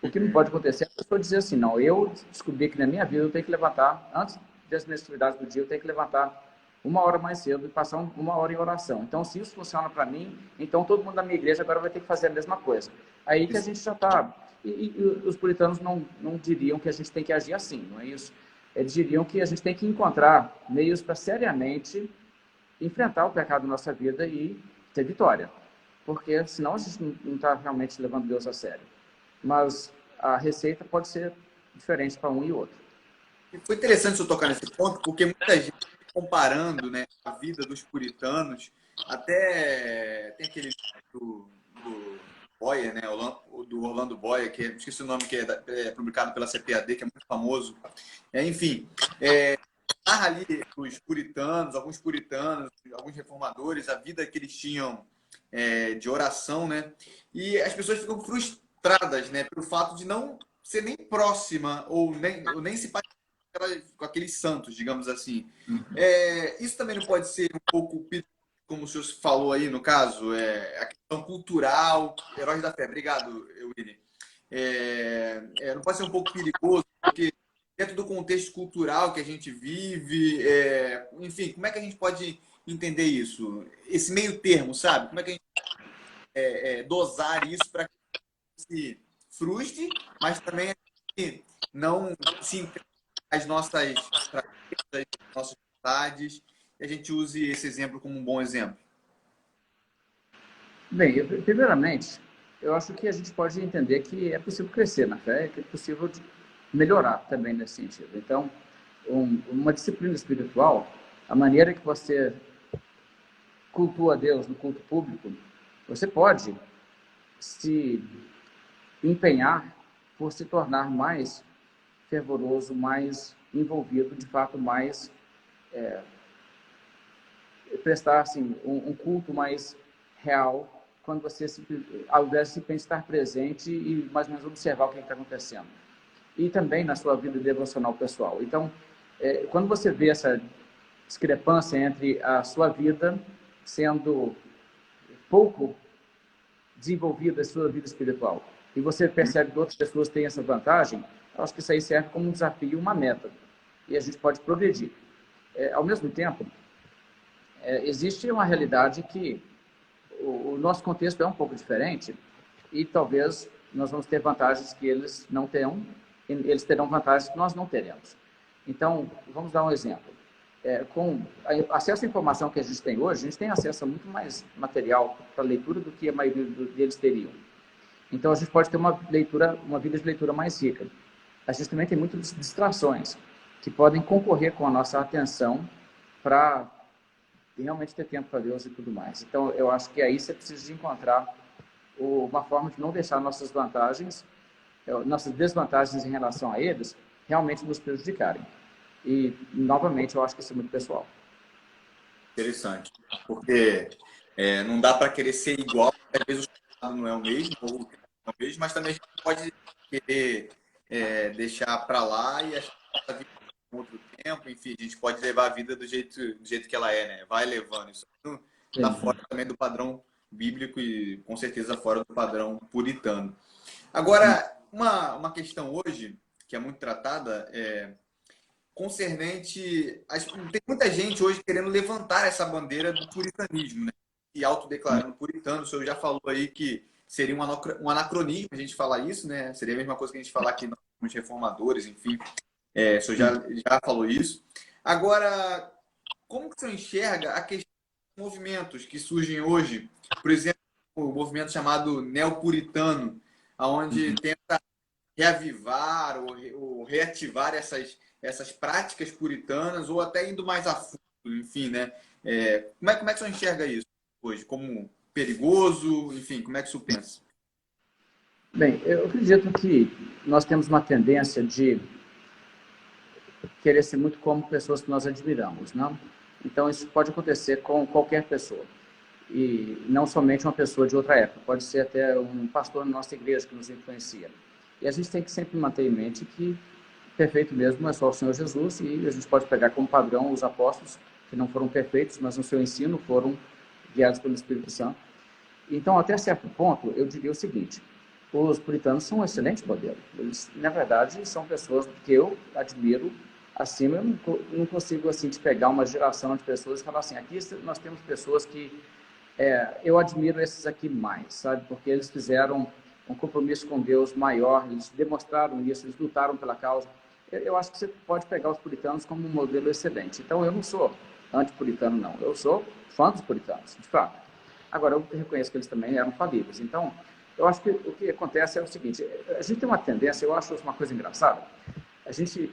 O que não pode acontecer é a pessoa dizer assim, não, eu descobri que na minha vida eu tenho que levantar, antes das minhas atividades do dia, eu tenho que levantar 1 hora mais cedo e passar 1 hora em oração. Então, se isso funciona para mim, então todo mundo da minha igreja agora vai ter que fazer a mesma coisa. Aí que a gente já está... E os puritanos não diriam que a gente tem que agir assim, não é isso? Eles diriam que a gente tem que encontrar meios para seriamente enfrentar o pecado na nossa vida e ter vitória. Porque senão a gente não está realmente levando Deus a sério. Mas a receita pode ser diferente para um e outro. E foi interessante você tocar nesse ponto, porque muita gente comparando, né, a vida dos puritanos, até tem aquele do Boyer, né, do Orlando Boyer, que esqueci o nome, que é publicado pela CPAD, que é muito famoso. Enfim, narra ali os puritanos, alguns reformadores, a vida que eles tinham de oração, né? E as pessoas ficam frustradas, né, pelo fato de não ser nem próxima ou nem se parecer com aqueles santos, digamos assim. Isso também não pode ser um pouco, como o senhor falou aí no caso, a questão cultural, heróis da fé. Obrigado, Willy. Não pode ser um pouco perigoso, porque dentro do contexto cultural que a gente vive, enfim, como é que a gente pode entender isso? Esse meio termo, sabe? Como é que a gente dosar isso para que se frustre, mas também não se entregue às nossas fraquezas, às nossas vontades, e a gente use esse exemplo como um bom exemplo? Bem, primeiramente, eu acho que a gente pode entender que é possível crescer na fé, que é possível melhorar também nesse sentido. Então, uma disciplina espiritual, a maneira que você cultua a Deus no culto público, você pode se empenhar por se tornar mais fervoroso, mais envolvido, de fato, mais prestar assim, um culto mais real, quando você, ao invés de simplesmente estar presente e mais ou menos observar o que está acontecendo. E também na sua vida devocional pessoal. Então, quando você vê essa discrepância entre a sua vida sendo pouco desenvolvida, a sua vida espiritual, e você percebe que outras pessoas têm essa vantagem, eu acho que isso aí serve como um desafio, uma meta. E a gente pode progredir. Ao mesmo tempo, existe uma realidade que o nosso contexto é um pouco diferente e talvez nós vamos ter vantagens que eles não terão, eles terão vantagens que nós não teremos. Então, vamos dar um exemplo. Com acesso à informação que a gente tem hoje, a gente tem acesso a muito mais material para leitura do que a maioria deles teriam. Então, a gente pode ter uma vida de leitura mais rica. A gente também tem muitas distrações que podem concorrer com a nossa atenção para realmente ter tempo para Deus e tudo mais. Então, eu acho que aí você precisa de encontrar uma forma de não deixar nossas desvantagens em relação a eles realmente nos prejudicarem. E, novamente, eu acho que isso é muito pessoal. Interessante. Porque não dá para querer ser igual, às vezes o resultado não é o mesmo, ou não é o mesmo, mas também a gente pode querer deixar para lá e achar que a vida com outro tempo, enfim, a gente pode levar a vida do jeito que ela é, né? Vai levando. Isso está fora também do padrão bíblico e com certeza fora do padrão puritano. Agora, uma questão hoje, que é muito tratada, concernente... Tem muita gente hoje querendo levantar essa bandeira do puritanismo, né? E autodeclarando puritano. O senhor já falou aí que seria um anacronismo a gente falar isso, né? Seria a mesma coisa que a gente falar que os reformadores, enfim. O senhor já falou isso. Agora, como que o senhor enxerga a questão dos movimentos que surgem hoje? Por exemplo, o movimento chamado neopuritano, onde tenta reavivar ou reativar essas práticas puritanas, ou até indo mais a fundo, enfim, né? Como é que o senhor enxerga isso hoje? Como perigoso? Enfim, como é que o senhor pensa? Bem, eu acredito que nós temos uma tendência de querer ser muito como pessoas que nós admiramos, não? Então, isso pode acontecer com qualquer pessoa. E não somente uma pessoa de outra época, pode ser até um pastor na nossa igreja que nos influencia. E a gente tem que sempre manter em mente que perfeito mesmo é só o Senhor Jesus, e a gente pode pegar como padrão os apóstolos, que não foram perfeitos, mas no seu ensino foram guiados pelo Espírito Santo. Então, até certo ponto, eu diria o seguinte: os puritanos são um excelente modelo. Eles, na verdade, são pessoas que eu admiro acima. Eu não consigo, assim, te pegar uma geração de pessoas e falar assim, aqui nós temos pessoas que eu admiro esses aqui mais, sabe? Porque eles fizeram um compromisso com Deus maior, eles demonstraram isso, eles lutaram pela causa. Eu acho que você pode pegar os puritanos como um modelo excelente. Então, eu não sou antipuritano, não. Eu sou fã dos puritanos, de fato. Agora, eu reconheço que eles também eram falíveis. Então, eu acho que o que acontece é o seguinte: a gente tem uma tendência, eu acho uma coisa engraçada, a gente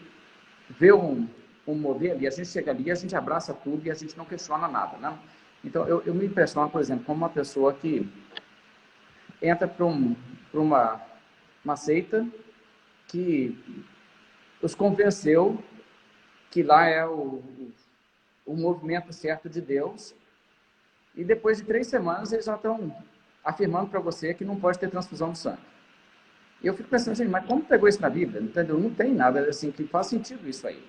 vê um modelo e a gente chega ali, a gente abraça tudo e a gente não questiona nada, né? Então, eu me impressiono, por exemplo, como uma pessoa que entra para uma seita que os convenceu que lá é o movimento certo de Deus, e depois de 3 semanas eles já estão afirmando para você que não pode ter transfusão de sangue. E eu fico pensando, gente, mas como pegou isso na Bíblia? Entendeu? Não tem nada assim que faz sentido isso aí.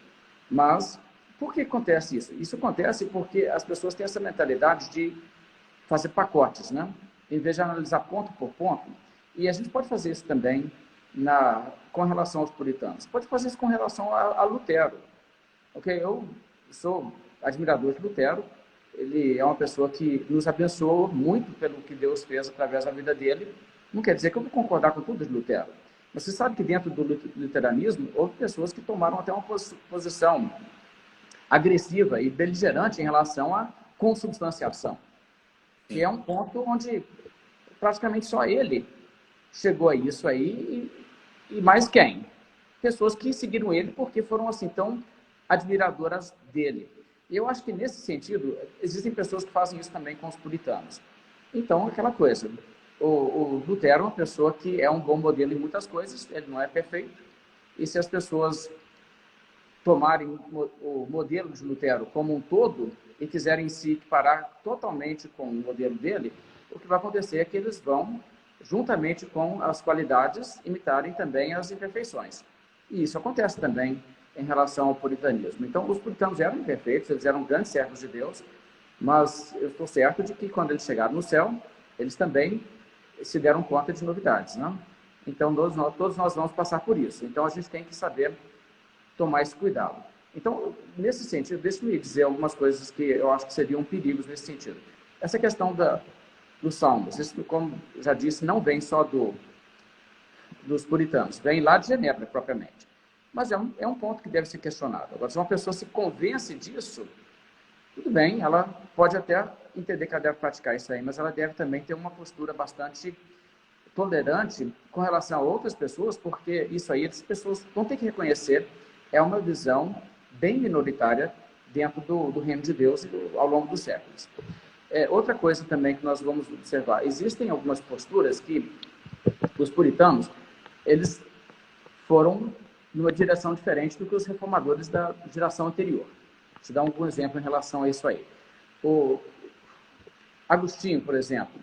Mas por que acontece isso? Isso acontece porque as pessoas têm essa mentalidade de fazer pacotes, né? Em vez de analisar ponto por ponto. E a gente pode fazer isso também com relação aos puritanos. Pode fazer isso com relação a Lutero. Okay? Eu sou admirador de Lutero. Ele é uma pessoa que nos abençoou muito pelo que Deus fez através da vida dele. Não quer dizer que eu vou concordar com tudo de Lutero. Mas você sabe que dentro do luteranismo houve pessoas que tomaram até uma posição agressiva e beligerante em relação à consubstanciação, que é um ponto onde praticamente só ele chegou a isso aí, e mais quem? Pessoas que seguiram ele porque foram assim tão admiradoras dele. E eu acho que nesse sentido existem pessoas que fazem isso também com os puritanos. Então, aquela coisa, o Lutero é uma pessoa que é um bom modelo em muitas coisas, ele não é perfeito, e se as pessoas tomarem o modelo de Lutero como um todo e quiserem se equiparar totalmente com o modelo dele, o que vai acontecer é que eles vão, juntamente com as qualidades, imitarem também as imperfeições. E isso acontece também em relação ao puritanismo. Então, os puritanos eram imperfeitos, eles eram grandes servos de Deus, mas eu estou certo de que quando eles chegaram no céu, eles também se deram conta de novidades, não? Então, todos nós vamos passar por isso. Então, a gente tem que saber tomar esse cuidado. Então, nesse sentido, deixe-me dizer algumas coisas que eu acho que seriam perigos nesse sentido. Essa questão dos salmos, isso, como já disse, não vem só dos puritanos, vem lá de Genebra, propriamente. Mas é um ponto que deve ser questionado. Agora, se uma pessoa se convence disso, tudo bem, ela pode até entender que ela deve praticar isso aí, mas ela deve também ter uma postura bastante tolerante com relação a outras pessoas, porque isso aí, as pessoas vão ter que reconhecer, é uma visão bem minoritária dentro do reino de Deus ao longo dos séculos. Outra coisa também que nós vamos observar, existem algumas posturas que os puritanos, eles foram numa direção diferente do que os reformadores da geração anterior. Vou te dar algum exemplo em relação a isso aí. O Agostinho, por exemplo,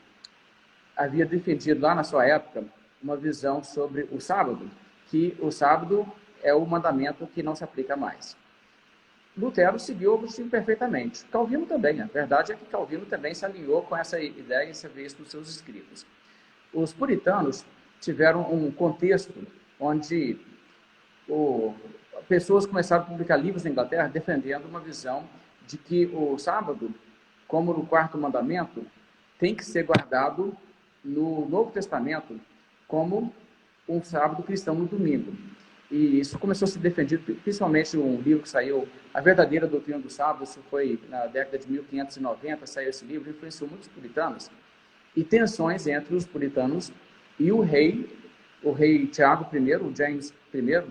havia defendido lá na sua época uma visão sobre o sábado, que o sábado é o mandamento que não se aplica mais. Lutero seguiu Agostinho perfeitamente. Calvino também. A verdade é que Calvino também se alinhou com essa ideia e você vê isso nos seus escritos. Os puritanos tiveram um contexto onde pessoas começaram a publicar livros na Inglaterra defendendo uma visão de que o sábado, como no 4º mandamento, tem que ser guardado no Novo Testamento como um sábado cristão no domingo. E isso começou a ser defendido, principalmente um livro que saiu, A Verdadeira Doutrina do Sábado, isso foi na década de 1590, saiu esse livro, influenciou muitos puritanos, e tensões entre os puritanos e o rei Tiago I, o James I,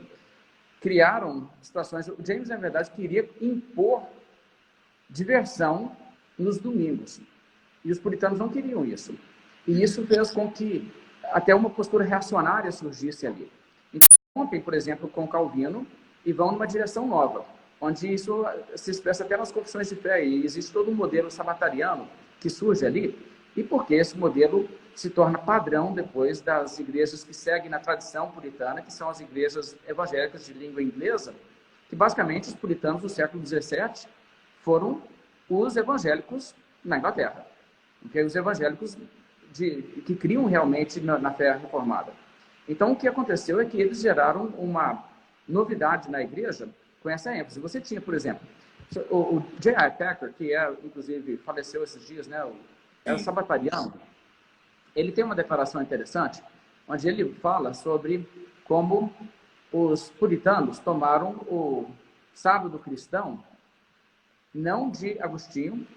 criaram situações. O James, na verdade, queria impor diversão nos domingos, e os puritanos não queriam isso. E isso fez com que até uma postura reacionária surgisse ali. Então, rompem, por exemplo, com Calvino e vão numa direção nova, onde isso se expressa até nas confissões de fé, e existe todo um modelo sabatariano que surge ali, e porque esse modelo se torna padrão depois das igrejas que seguem na tradição puritana, que são as igrejas evangélicas de língua inglesa, que basicamente os puritanos do século XVII foram os evangélicos na Inglaterra, porque os evangélicos que criam realmente na fé reformada. Então, o que aconteceu é que eles geraram uma novidade na igreja com essa ênfase. Você tinha, por exemplo, o J.I. Packer, que inclusive faleceu esses dias, né? Era sabatariano. Ele tem uma declaração interessante, onde ele fala sobre como os puritanos tomaram o sábado cristão, não de Agostinho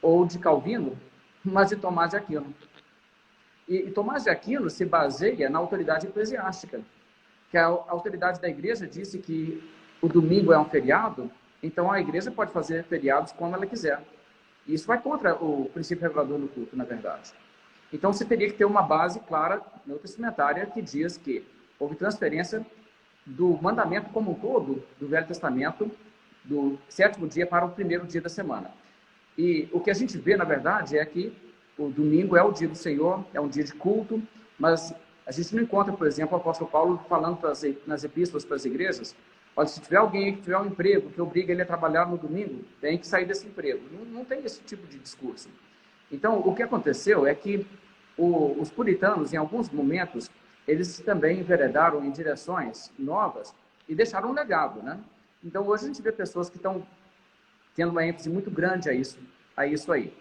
ou de Calvino, mas de Tomás de Aquino. E Tomás de Aquino se baseia na autoridade eclesiástica, que a autoridade da igreja disse que o domingo é um feriado, então a igreja pode fazer feriados como ela quiser. E isso vai contra o princípio revelador do culto, na verdade. Então você teria que ter uma base clara neotestamentária que diz que houve transferência do mandamento como um todo do Velho Testamento, do 7º dia para o 1º dia da semana. E o que a gente vê, na verdade, é que o domingo é o dia do Senhor, é um dia de culto, mas a gente não encontra, por exemplo, o apóstolo Paulo falando nas epístolas para as igrejas: olha, se tiver alguém que tiver um emprego que obriga ele a trabalhar no domingo, tem que sair desse emprego. Não tem esse tipo de discurso. Então, o que aconteceu é que os puritanos, em alguns momentos, eles também enveredaram em direções novas e deixaram um legado, né? Então, hoje a gente vê pessoas que estão tendo uma ênfase muito grande a isso aí.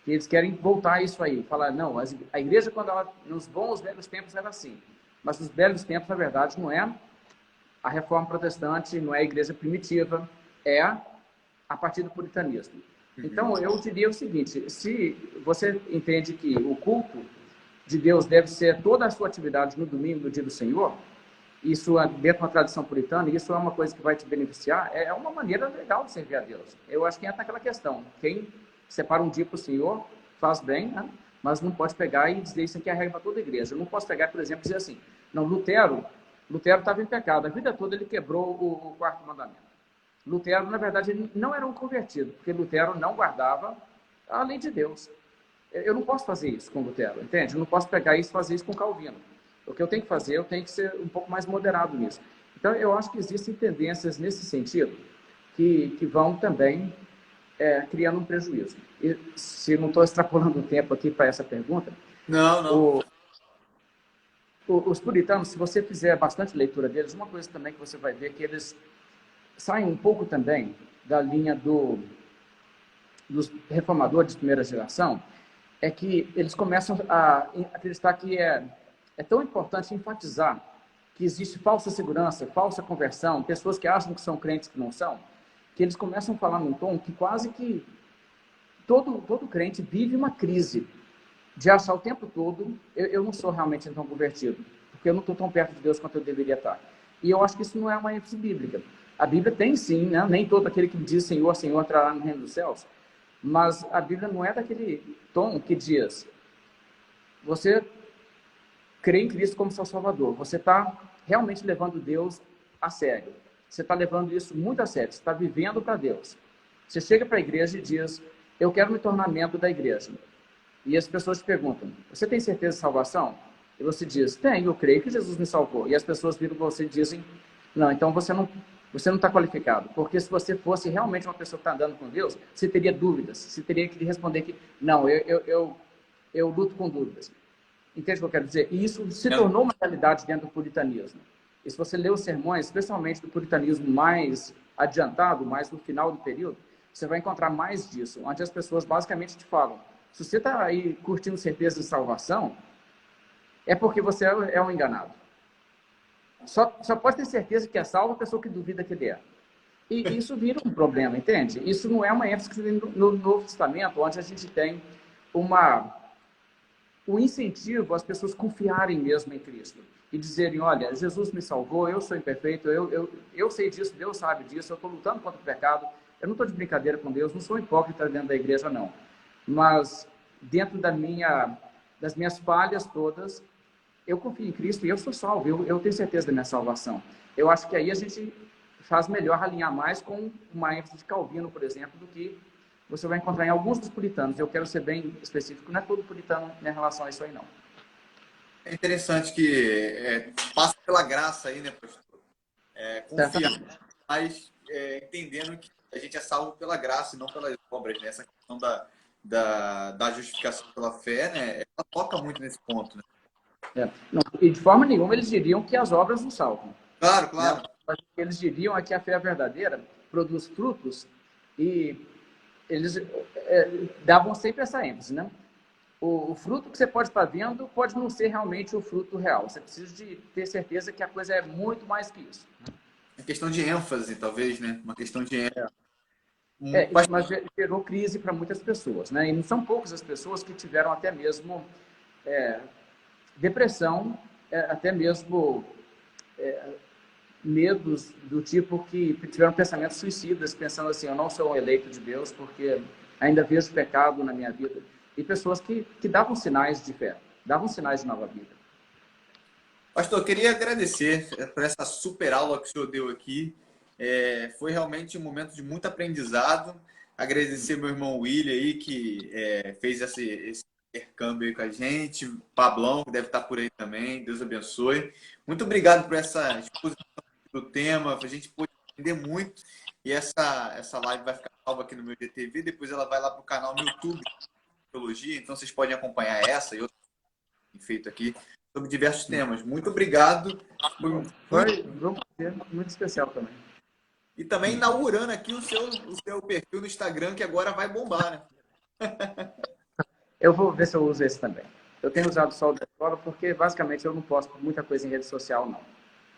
Que eles querem voltar a isso aí, falar, não, a igreja, quando ela, nos bons velhos tempos, era assim. Mas nos velhos tempos, na verdade, não é a reforma protestante, não é a igreja primitiva, é a partir do puritanismo. Então, eu diria o seguinte: se você entende que o culto de Deus deve ser toda a sua atividade no domingo, no dia do Senhor, isso é dentro de uma tradição puritana, e isso é uma coisa que vai te beneficiar, é uma maneira legal de servir a Deus. Eu acho que entra naquela questão: quem separa um dia para o Senhor faz bem, né? Mas não pode pegar e dizer isso aqui é a regra para toda a igreja. Eu não posso pegar, por exemplo, e dizer assim: não, Lutero estava em pecado, a vida toda ele quebrou o 4º mandamento. Lutero, na verdade, ele não era um convertido, porque Lutero não guardava a lei de Deus. Eu não posso fazer isso com Lutero, entende? Eu não posso pegar isso e fazer isso com Calvino. O que eu tenho que fazer, eu tenho que ser um pouco mais moderado nisso. Então, eu acho que existem tendências nesse sentido que vão também criando um prejuízo. E, se não estou extrapolando o tempo aqui para essa pergunta, não. Os puritanos, se você fizer bastante leitura deles, uma coisa também que você vai ver é que eles saem um pouco também da linha dos reformadores de primeira geração, é que eles começam a acreditar que é tão importante enfatizar que existe falsa segurança, falsa conversão, pessoas que acham que são crentes que não são, que eles começam a falar num tom que quase que todo crente vive uma crise de achar o tempo todo: eu não sou realmente tão convertido, porque eu não estou tão perto de Deus quanto eu deveria estar. E eu acho que isso não é uma ênfase bíblica. A Bíblia tem sim, né? Nem todo aquele que diz Senhor, Senhor entrará no reino dos céus, mas a Bíblia não é daquele tom que diz: você crê em Cristo como seu Salvador, você está realmente levando Deus a sério, você está levando isso muito a sério, você está vivendo para Deus. Você chega para a igreja e diz: eu quero me tornar membro da igreja. E as pessoas te perguntam: você tem certeza de salvação? E você diz: tenho, eu creio que Jesus me salvou. E as pessoas viram para você e dizem: não, então você não está qualificado. Porque se você fosse realmente uma pessoa que está andando com Deus, você teria dúvidas. Você teria que responder que não, eu luto com dúvidas. Entende o que eu quero dizer? E isso se tornou uma realidade dentro do puritanismo. E se você lê os sermões, especialmente do puritanismo mais adiantado, mais no final do período, você vai encontrar mais disso, onde as pessoas basicamente te falam: se você está aí curtindo certeza de salvação, é porque você é um enganado. Só pode ter certeza que é salvo a pessoa que duvida que ele é. E isso vira um problema, entende? Isso não é uma ênfase que tem no Novo Testamento, onde a gente tem um incentivo às pessoas confiarem mesmo em Cristo e dizerem, olha, Jesus me salvou, eu sou imperfeito, eu sei disso, Deus sabe disso, eu estou lutando contra o pecado, eu não estou de brincadeira com Deus, não sou hipócrita dentro da igreja, não. Mas dentro das minhas falhas todas, eu confio em Cristo e eu sou salvo, eu tenho certeza da minha salvação. Eu acho que aí a gente faz melhor alinhar mais com uma ênfase de Calvino, por exemplo, do que você vai encontrar em alguns dos puritanos. Eu quero ser bem específico, não é todo puritano em relação a isso aí, não. É interessante que passa pela graça aí, né, pastor? Confiar, mas entendendo que a gente é salvo pela graça e não pelas obras, né? Essa questão da justificação pela fé, né? Ela toca muito nesse ponto, né? Não, e de forma nenhuma eles diriam que as obras não salvam. Claro, claro. Né? Mas eles diriam é que a fé verdadeira produz frutos e eles davam sempre essa ênfase, né? O fruto que você pode estar vendo pode não ser realmente o fruto real. Você precisa de ter certeza que a coisa é muito mais que isso. É questão de ênfase, talvez, né? Uma questão de ênfase. Mas gerou crise para muitas pessoas, né? E não são poucas as pessoas que tiveram até mesmo depressão, até mesmo medos do tipo que tiveram pensamentos suicidas, pensando assim, eu não sou um eleito de Deus porque ainda vejo pecado na minha vida. E pessoas que davam sinais de fé, davam sinais de nova vida. Pastor, eu queria agradecer por essa super aula que o senhor deu aqui. Foi realmente um momento de muito aprendizado. Agradecer meu irmão William aí, que fez esse intercâmbio aí com a gente. Pablão, que deve estar por aí também. Deus abençoe. Muito obrigado por essa exposição do tema. A gente pôde aprender muito. E essa live vai ficar salva aqui no meu GTV. Depois ela vai lá para o canal no YouTube, Teologia. Então vocês podem acompanhar essa e outras feito aqui sobre diversos temas. Muito obrigado. Foi muito especial também. E também inaugurando aqui o seu perfil no Instagram, que agora vai bombar, né? Eu vou ver se eu uso esse também. Eu tenho usado só o da escola porque, basicamente, eu não posto muita coisa em rede social, não.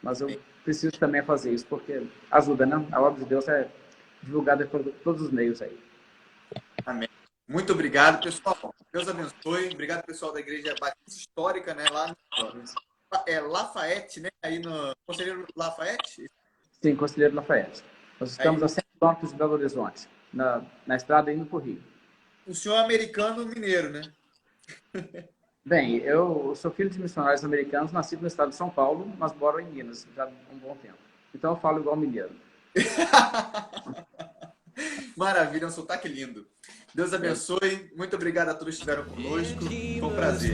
Mas eu preciso também fazer isso, porque ajuda, né? A obra de Deus é divulgada por todos os meios aí. Amém. Muito obrigado, pessoal. Deus abençoe. Obrigado, pessoal da Igreja Batista Histórica, né? Lá no Lafayette, né? Aí no Conselheiro Lafayette? Sim, Conselheiro Lafayette. Nós estamos a 100 quilômetros de Belo Horizonte, na estrada indo para o Rio. O senhor é americano mineiro, né? Bem, eu sou filho de missionários americanos, nascido no estado de São Paulo, mas moro em Minas já há um bom tempo. Então eu falo igual mineiro. Maravilha, um sotaque lindo. Deus abençoe. Muito obrigado a todos que estiveram conosco. Foi um prazer.